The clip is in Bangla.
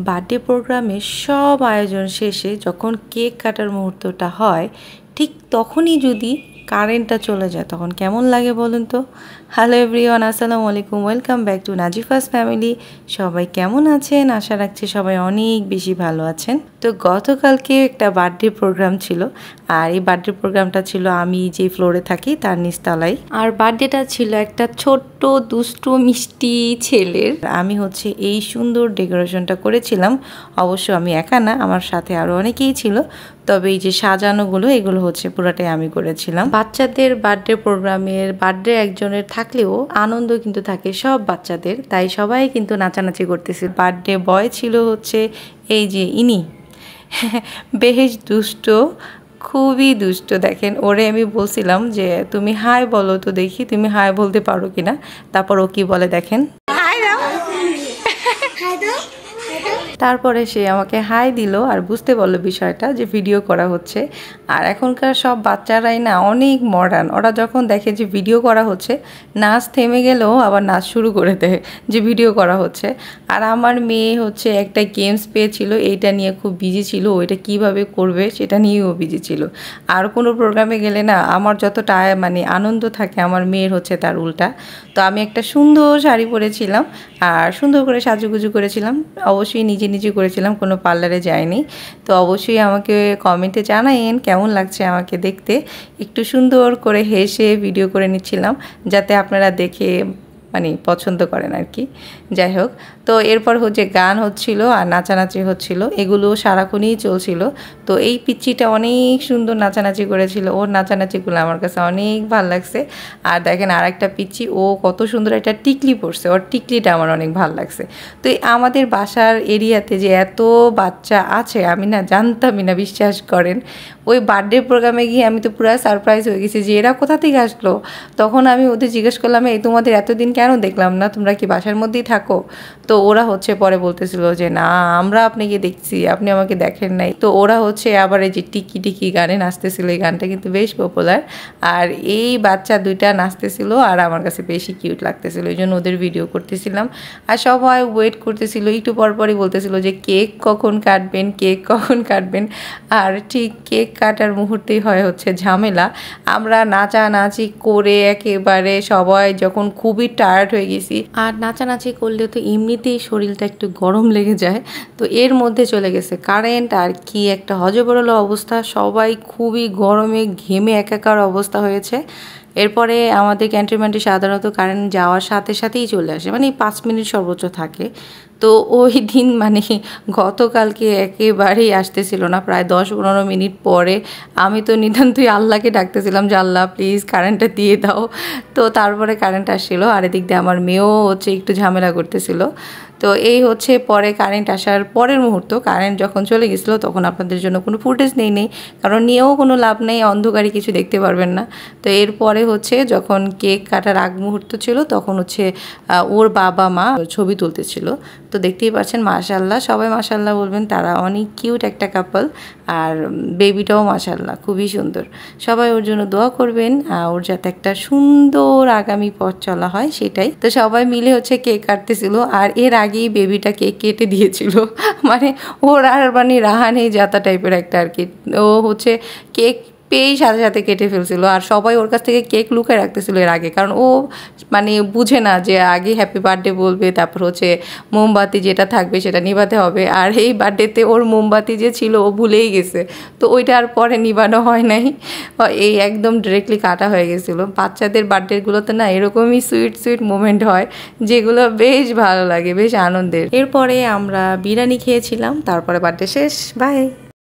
বার্থডে প্রোগ্রামে সব আয়োজন শেষে যখন কেক কাটার মুহূর্তটা হয় ঠিক তখনই যদি কারেন্টটা চলে যায় তখন কেমন লাগে বলুন তো। হ্যালো এভরিওয়ান, আসসালামু আলাইকুম, ওয়েলকাম ব্যাক টু নাজিফাস ফ্যামিলি। সবাই কেমন আছেন? আশা রাখছি সবাই অনেক বেশি ভালো আছেন। তো গতকালকে একটা বার্থডে প্রোগ্রাম ছিল, আর এই বার্থডে প্রোগ্রামটা ছিল আমি যে ফ্লোরে থাকি তার নিচতলায়। আর বার্থডেটা ছিল একটা ছোট্ট দুষ্টু মিষ্টি ছেলের। আমি হচ্ছে এই সুন্দর ডেকোরেশনটা করেছিলাম। অবশ্য আমি একা না, আমার সাথে আরও অনেকেই ছিল, তবে এই যে সাজানোগুলো এগুলো হচ্ছে পুরোটাই আমি করেছিলাম। বাচ্চাদের বার্থডে প্রোগ্রামের বার্থডে একজনের থাকলেও আনন্দ কিন্তু থাকে সব বাচ্চাদের, তাই সবাই কিন্তু নাচানাচি করতেছিল। বার্থডে বয় ছিল হচ্ছে এই যে ইনি, বেশ দুষ্ট, খুবই দুষ্ট। দেখেন ওরে আমি বলছিলাম যে তুমি হাই বলো তো দেখি, তুমি হাই বলতে পারো কিনা। তারপর ও কি বলে দেখেন, তারপরে সে আমাকে হাই দিল আর বুঝতে পারলো বিষয়টা যে ভিডিও করা হচ্ছে। আর এখনকার সব বাচ্চারাই না অনেক মডার্ন, ওরা যখন দেখে যে ভিডিও করা হচ্ছে নাচ থেমে গেলেও আবার নাচ শুরু করে দেয় যে ভিডিও করা হচ্ছে। আর আমার মেয়ে হচ্ছে একটা গেমস পেয়েছিল, এইটা নিয়ে খুব বিজি ছিল, ওইটা কিভাবে করবে সেটা নিয়েও বিজি ছিল। আর কোনো প্রোগ্রামে গেলে না আমার যতটা মানে আনন্দ থাকে আমার মেয়ের হচ্ছে তার উল্টা। তো আমি একটা সুন্দর শাড়ি পরেছিলাম আর সুন্দর করে সাজুগুজু করেছিলাম, অবশ্যই নিজে নিজে করেছিলাম, কোনো পার্লারে যায়নি। তো অবশ্যই আমাকে কমেন্টে জানাইন কেমন লাগছে আমাকে দেখতে। একটু সুন্দর করে হেসে ভিডিও করে নিচ্ছিলাম যাতে আপনারা দেখে মানে পছন্দ করেন আর কি। যাই হোক, তো এরপর হচ্ছে গান হচ্ছিল আর নাচানাচি হচ্ছিল, এগুলো সারাক্ষণই চলছিল। তো এই পিচ্চিটা অনেক সুন্দর নাচানাচি করেছিল, ওর নাচানাচিগুলো আমার কাছে অনেক ভালো লাগছে। আর দেখেন আর একটা পিচ্চি, ও কত সুন্দর একটা টিকলি পরছে, ওর টিকলিটা আমার অনেক ভালো লাগছে। তো আমাদের বাসার এরিয়াতে যে এত বাচ্চা আছে আমি না জানতামই না, বিশ্বাস করেন। ওই বার্থডে প্রোগ্রামে গিয়ে আমি তো পুরো সারপ্রাইজ হয়ে গেছি যে এরা কোথা থেকে আসলো। তখন আমি ওদের জিজ্ঞেস করলাম, এই তোমাদের এতদিন কেন দেখলাম না, তোমরা কি বাসার মধ্যেই থাকো? তো ওরা হচ্ছে পরে বলতেছিল যে না, আমরা আপনাকে দেখছি, আপনি আমাকে দেখেন নাই। তো ওরা হচ্ছে আবার এই যে টিকি টিকি গানে নাচতেছিল, এই গানটা কিন্তু বেশ পপুলার। আর এই বাচ্চা দুইটা নাচতেছিল আর আমার কাছে বেশি কিউট লাগতেছিল, এই জন্য ওদের ভিডিও করতেছিলাম। আর সবাই ওয়েট করতেছিল, একটু পরপরই বলতেছিল যে কেক কখন কাটবেন, কেক কখন কাটবেন। আর ঠিক কেক কাটার মুহূর্তেই হয় হচ্ছে ঝামেলা। আমরা নাচানাচি করে একেবারে সবাই যখন খুবই টায়ার্ড হয়ে গেছি, আর নাচানাচি করলে তো এমনিতেই শরীরটা একটু গরম লেগে যায়, তো এর মধ্যে চলে গেছে কারেন্ট। আর কি একটা হজবরল অবস্থা, সবাই খুবই গরমে ঘেমে একাকার অবস্থা হয়েছে। এরপরে আমাদের ক্যান্টনমেন্টে সাধারণত কারেন্ট যাওয়ার সাথে সাথেই চলে আসে, মানে 5 মিনিট সর্বোচ্চ থাকে। তো ওই দিন মানে গতকালকে একেবারেই আসতেছিল না, প্রায় 10-15 মিনিট পরে আমি তো নিতান্তই আল্লাহকে ডাকতেছিলাম যে আল্লাহ প্লিজ কারেন্টটা দিয়ে দাও। তো তারপরে কারেন্ট আসছিল, আর এদিক দিয়ে আমার মেয়েও হচ্ছে একটু ঝামেলা করতেছিল। তো এই হচ্ছে পরে কারেন্ট আসার পরের মুহূর্ত, কারেন্ট যখন চলে গেছিলো তখন আপনাদের জন্য কোনো ফুটেজ নেই, কারণ নিয়েও কোনো লাভ নেই, অন্ধকারে কিছু দেখতে পারবেন না। তো এরপরে হচ্ছে যখন কেক কাটার আগ মুহূর্ত ছিল তখন হচ্ছে ওর বাবা মা ছবি তুলতেছিল। তো দেখতেই পাচ্ছেন মাশাআল্লাহ, সবাই মাশাআল্লাহ বলবেন, তারা অনেক কিউট একটা কাপল। আর বেবিটাও মাশাআল্লাহ খুবই সুন্দর। সবাই ওর জন্য দোয়া করবেন, ওর যাতে একটা সুন্দর আগামী পথ চলা হয় সেটাই। তো সবাই মিলে হচ্ছে কেক কাটতেছিল, আর এর আগেই বেবিটা কেক কেটে দিয়েছিল। মানে ওর আর মানে রাহা নেই যাতা টাইপের একটা আর কি। ও হচ্ছে কেক পেয়েই সাথে সাথে কেটে ফেলছিল, আর সবাই ওর কাছ থেকে কেক লুকিয়ে রাখতেছিল এর আগে, কারণ ও মানে বুঝে না যে আগে হ্যাপি বার্থডে বলবে, তারপর হচ্ছে মোমবাতি যেটা থাকবে সেটা নিভাতে হবে। আর এই বার্থডেতে ওর মোমবাতি যে ছিল ও ভুলেই গেছে, তো ওইটা আর পরে নিভানো হয় নাই, এই একদম ডিরেক্টলি কাটা হয়ে গেছিলো। বাচ্চাদের বার্থডেগুলোতে না এরকমই সুইট সুইট মোমেন্ট হয় যেগুলো বেশ ভালো লাগে, বেশ আনন্দের। এরপরে আমরা বিরিয়ানি খেয়েছিলাম, তারপরে বার্থডে শেষ, বাই।